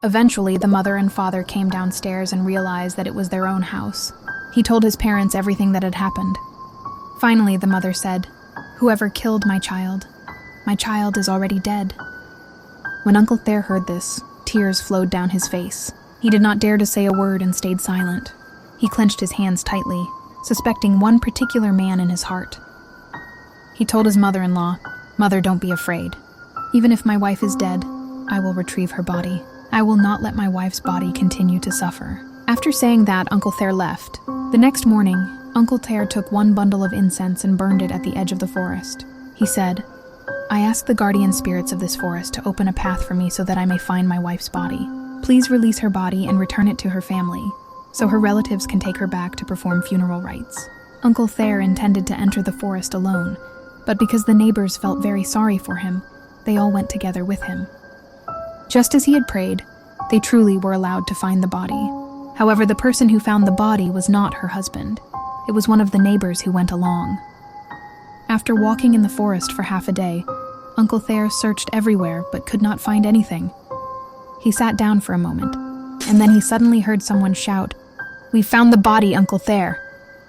Eventually, the mother and father came downstairs and realized that it was their own house. He told his parents everything that had happened. Finally, the mother said, "Whoever killed my child is already dead." When Uncle Ther heard this, tears flowed down his face. He did not dare to say a word and stayed silent. He clenched his hands tightly, suspecting one particular man in his heart. He told his mother-in-law, "Mother, don't be afraid. Even if my wife is dead, I will retrieve her body. I will not let my wife's body continue to suffer." After saying that, Uncle Ther left. The next morning, Uncle Ther took one bundle of incense and burned it at the edge of the forest. He said, "I ask the guardian spirits of this forest to open a path for me so that I may find my wife's body. Please release her body and return it to her family, so her relatives can take her back to perform funeral rites." Uncle Ther intended to enter the forest alone, but because the neighbors felt very sorry for him, they all went together with him. Just as he had prayed, they truly were allowed to find the body. However, the person who found the body was not her husband. It was one of the neighbors who went along. After walking in the forest for half a day, Uncle Ther searched everywhere but could not find anything. He sat down for a moment, and then he suddenly heard someone shout, "We found the body, Uncle Ther!"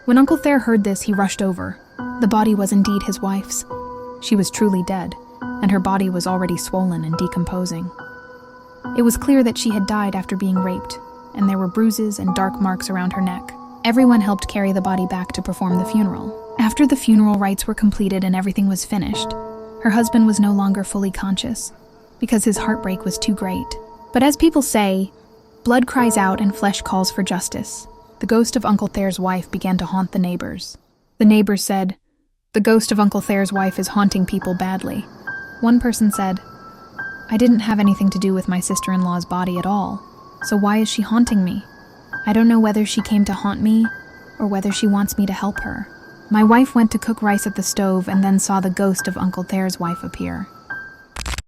When Uncle Ther heard this, he rushed over. The body was indeed his wife's. She was truly dead, and her body was already swollen and decomposing. It was clear that she had died after being raped, and there were bruises and dark marks around her neck. Everyone helped carry the body back to perform the funeral. After the funeral rites were completed and everything was finished, her husband was no longer fully conscious, because his heartbreak was too great. But as people say, blood cries out and flesh calls for justice. The ghost of Uncle Ther's wife began to haunt the neighbors. The neighbors said, "The ghost of Uncle Ther's wife is haunting people badly." One person said, "I didn't have anything to do with my sister-in-law's body at all, so why is she haunting me? I don't know whether she came to haunt me or whether she wants me to help her. My wife went to cook rice at the stove and then saw the ghost of Uncle Ther's wife appear.